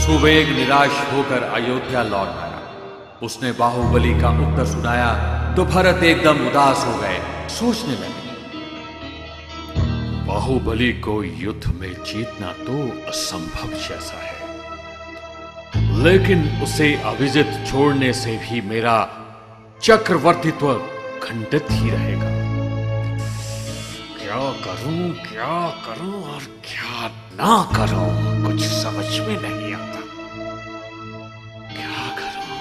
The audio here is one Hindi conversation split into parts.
सुवेग निराश होकर अयोध्या लौट आया। उसने बाहुबली का उत्तर सुनाया तो भरत एकदम उदास हो गए। सोचने लगे, बाहुबली को युद्ध में जीतना तो असंभव जैसा है, लेकिन उसे अविजित छोड़ने से भी मेरा चक्रवर्तीत्व खंडित ही रहेगा। क्या करूं और क्या ना करूं, कुछ समझ में नहीं आता। क्या करूं?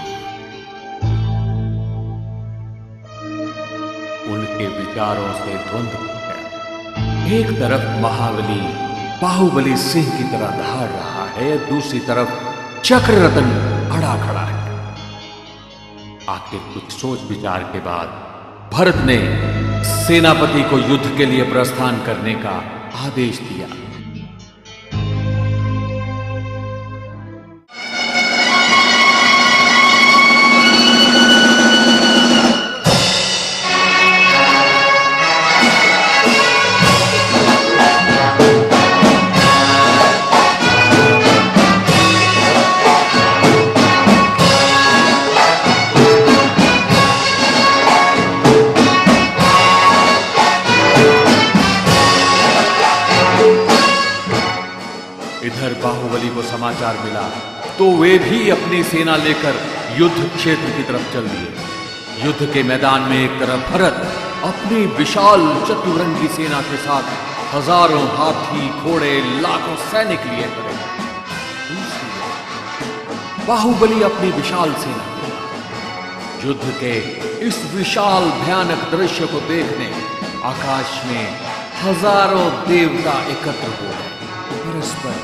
उनके विचारों से द्वंद्व हो गया। एक तरफ महाबली बाहुबली सिंह की तरह दहाड़ रहा है, दूसरी तरफ चक्ररतन अड़ा खड़ा है। आखिर कुछ सोच विचार के बाद भरत ने सेनापति को युद्ध के लिए प्रस्थान करने का आदेश दिया। इधर बाहुबली को समाचार मिला तो वे भी अपनी सेना लेकर युद्ध क्षेत्र की तरफ चल दिए। युद्ध के मैदान में एक तरफ भरत अपनी विशाल चतुरंगी सेना के साथ हजारों हाथी घोड़े लाखों सैनिक लिए खड़े। बाहुबली अपनी विशाल सेना युद्ध के इस विशाल भयानक दृश्य को देखने आकाश में हजारों देवता एकत्र हो गए। परस्पर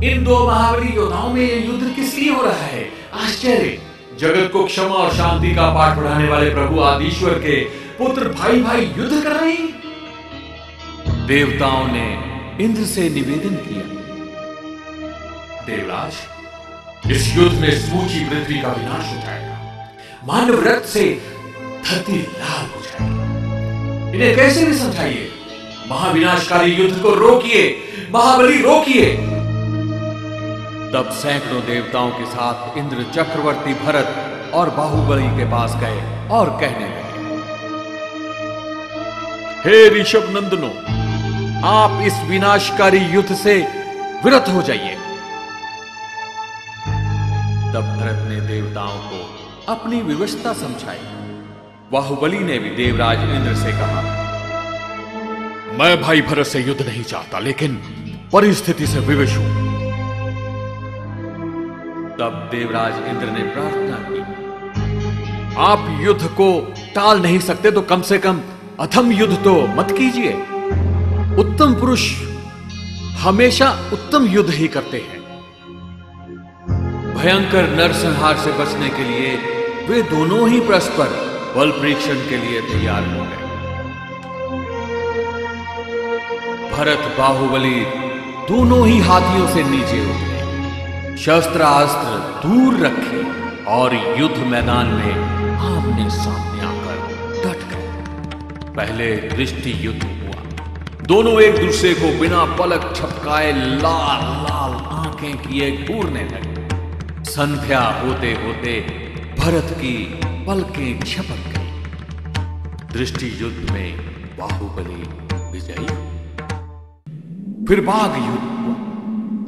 इन दो महाबली योद्धाओं में युद्ध किस लिए हो रहा है? आश्चर्य! जगत को क्षमा और शांति का पाठ पढ़ाने वाले प्रभु आदिश्वर के पुत्र भाई भाई युद्ध कर रहे हैं। देवताओं ने इंद्र से निवेदन किया, देवराज, इस युद्ध में समूची पृथ्वी का विनाश हो जाएगा। मानव रक्त से धरती लाल हो जाएगी। इन्हें कैसे भी समझाइए, महाविनाशकारी युद्ध को रोकिए, महाबली रोकिए। तब सैकड़ों देवताओं के साथ इंद्र चक्रवर्ती भरत और बाहुबली के पास गए और कहने लगे, हे ऋषभ नंदनो, आप इस विनाशकारी युद्ध से विरत हो जाइए। तब भरत ने देवताओं को अपनी विवशता समझाई। बाहुबली ने भी देवराज इंद्र से कहा, मैं भाई भरत से युद्ध नहीं चाहता, लेकिन परिस्थिति से विवश हूं। तब देवराज इंद्र ने प्रार्थना की, आप युद्ध को टाल नहीं सकते तो कम से कम अधम युद्ध तो मत कीजिए। उत्तम पुरुष हमेशा उत्तम युद्ध ही करते हैं। भयंकर नरसंहार से बचने के लिए वे दोनों ही परस्पर बल परीक्षण के लिए तैयार हो गए। भरत बाहुबली दोनों ही हाथियों से नीचे उतरे, शस्त्रास्त्र दूर रखे और युद्ध मैदान में आमने सामने आकर डट गए। पहले दृष्टि युद्ध हुआ। दोनों एक दूसरे को बिना पलक झपकाए लाल लाल आंखें किए घूरने लगे। संध्या होते होते भरत की पलकें झपक गई। दृष्टि युद्ध में बाहुबली विजयी। फिर बाघ युद्ध हुआ।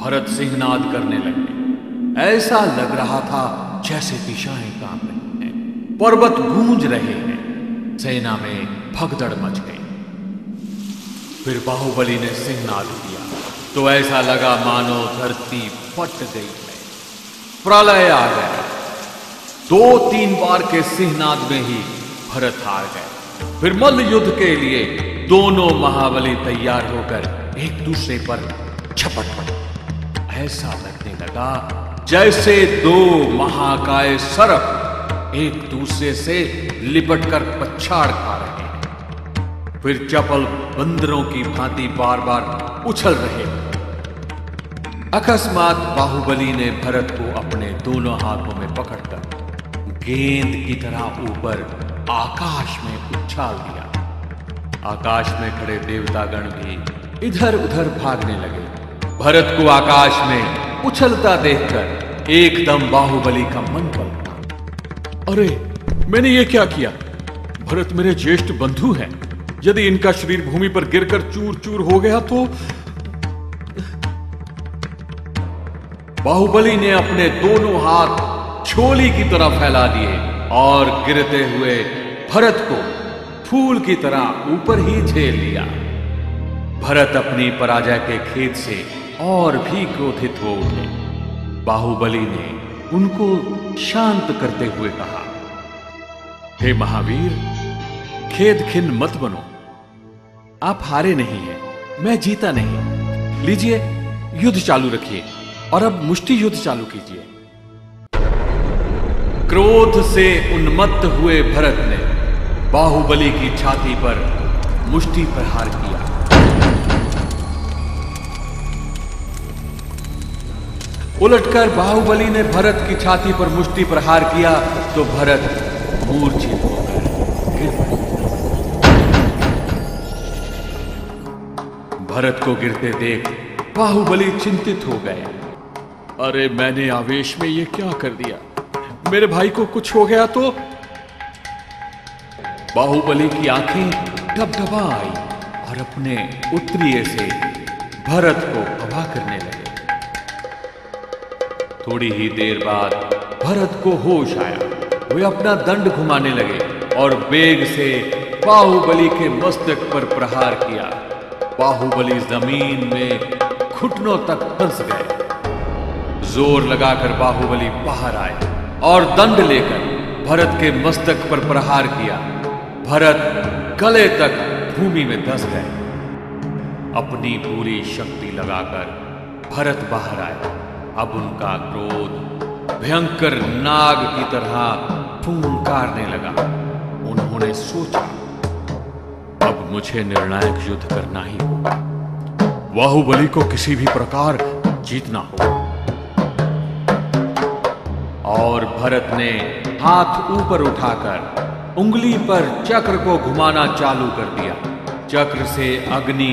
भरत सिंहनाद करने लगे। ऐसा लग रहा था जैसे दिशाएं कांप रही हैं, पर्वत गूंज रहे हैं, सेना में भगदड़ मच गई। फिर बाहुबली ने सिंहनाद किया तो ऐसा लगा मानो धरती फट गई है, प्रलय आ गया। 2-3 बार के सिंहनाद में ही भरत हार गए। फिर मल्ल युद्ध के लिए दोनों महाबली तैयार होकर एक दूसरे पर झपट पड़े। ऐसा लगने लगा जैसे दो महाकाय सर्प एक दूसरे से लिपटकर पछाड़ खा रहे हैं। फिर चपल बंदरों की भांति बार बार उछल रहे। अकस्मात बाहुबली ने भरत को अपने दोनों हाथों में पकड़कर गेंद की तरह ऊपर आकाश में उछाल दिया। आकाश में खड़े देवतागण भी इधर उधर भागने लगे। भरत को आकाश में उछलता देखकर एकदम बाहुबली का मन पलटा। अरे मैंने ये क्या किया? भरत मेरे ज्येष्ठ बंधु हैं, यदि इनका शरीर भूमि पर गिरकर चूर चूर हो गया तो। बाहुबली ने अपने दोनों हाथ छोली की तरह फैला दिए और गिरते हुए भरत को फूल की तरह ऊपर ही झेल लिया। भरत अपनी पराजय के खेद से और भी क्रोधित हो उठे। बाहुबली ने उनको शांत करते हुए कहा, हे महावीर, खेद खिन्न मत बनो। आप हारे नहीं हैं, मैं जीता नहीं। लीजिए, युद्ध चालू रखिए और अब मुष्टि युद्ध चालू कीजिए। क्रोध से उन्मत्त हुए भरत ने बाहुबली की छाती पर मुष्टि प्रहार किया। उलटकर बाहुबली ने भरत की छाती पर मुष्टि प्रहार किया तो भरत मूर्छित होकर गिर पड़ा। भरत को गिरते देख बाहुबली चिंतित हो गए। अरे मैंने आवेश में ये क्या कर दिया? मेरे भाई को कुछ हो गया तो? बाहुबली की आंखें डबडबा आई और अपने उत्तरीय से भरत को हवा करने लगे। थोड़ी ही देर बाद भरत को होश आया। वे अपना दंड घुमाने लगे और वेग से बाहुबली के मस्तक पर प्रहार किया। बाहुबली जमीन में घुटनों तक फंस गए। जोर लगाकर बाहुबली बाहर आए और दंड लेकर भरत के मस्तक पर प्रहार किया। भरत गले तक भूमि में धंस गए। अपनी पूरी शक्ति लगाकर भरत बाहर आए। अब उनका क्रोध भयंकर नाग की तरह फूंकारने लगा। उन्होंने सोचा, अब मुझे निर्णायक युद्ध करना ही होगा। बाहुबली को किसी भी प्रकार जीतना होगा। और भरत ने हाथ ऊपर उठाकर उंगली पर चक्र को घुमाना चालू कर दिया। चक्र से अग्नि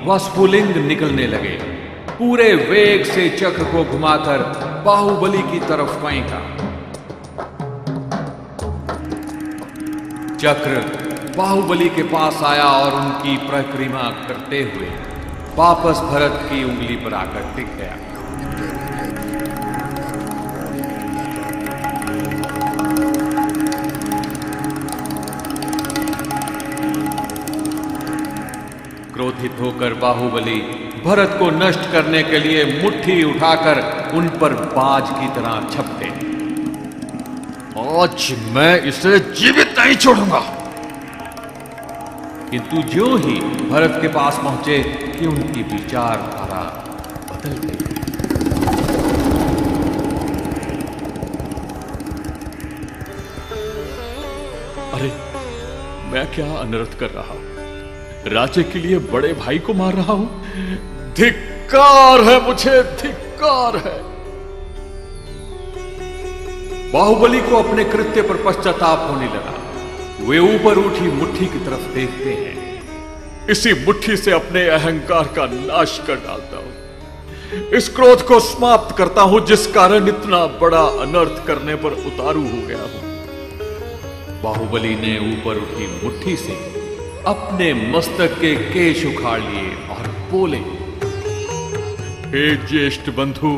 व स्फुलिंग निकलने लगे। पूरे वेग से चक्र को घुमाकर बाहुबली की तरफ फेंका। चक्र बाहुबली के पास आया और उनकी परिक्रमा करते हुए वापस भरत की उंगली पर आकर टिक गया। क्रोधित होकर बाहुबली भरत को नष्ट करने के लिए मुट्ठी उठाकर उन पर बाज की तरह झपटे। आज मैं इसे जीवित नहीं छोड़ूंगा। किंतु ज्यों ही भरत के पास पहुंचे कि उनकी विचारधारा बदल गई। अरे मैं क्या अनर्थ कर रहा हूं? राज्य के लिए बड़े भाई को मार रहा हूं। धिक्कार है मुझे, धिक्कार है। बाहुबली को अपने कृत्य पर पश्चाताप होने लगा। वे ऊपर उठी मुट्ठी की तरफ देखते हैं। इसी मुट्ठी से अपने अहंकार का नाश कर डालता हूं। इस क्रोध को समाप्त करता हूं जिस कारण इतना बड़ा अनर्थ करने पर उतारू हो गया हूं। बाहुबली ने ऊपर उठी मुट्ठी से अपने मस्तक के केश उखाड़ लिए और बोले, हे ज्येष्ठ बंधु,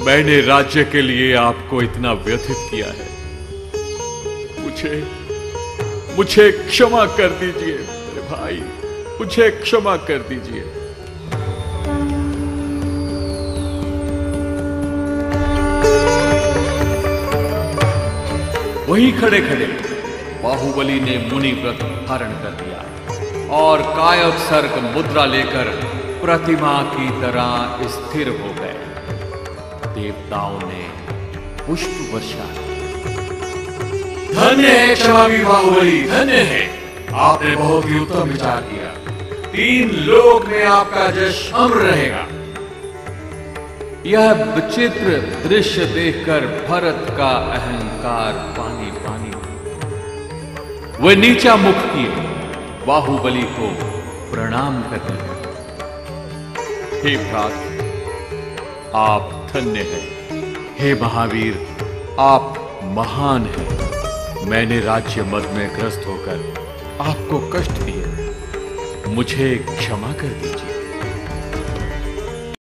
मैंने राज्य के लिए आपको इतना व्यथित किया है। मुझे क्षमा कर दीजिए मेरे भाई, मुझे क्षमा कर दीजिए। वहीं खड़े खड़े बाहुबली ने मुनि व्रत धारण कर लिया और कायोत्सर्ग मुद्रा लेकर प्रतिमा की तरह स्थिर हो गए। देवताओं ने पुष्प वर्षा। धन्य है क्षमावी बाहुबली, धन्य है। आपने बहुत ही उत्तम विचार किया। 3 लोक में आपका यश अमर रहेगा। यह विचित्र दृश्य देखकर भरत का अहंकार पानी पानी। वह नीचा मुख किए बाहुबली को प्रणाम करने लगे। हे भ्रात, आप धन्य हैं। हे महावीर, आप महान हैं। मैंने राज्य मद में ग्रस्त होकर आपको कष्ट दिए, मुझे क्षमा कर दीजिए।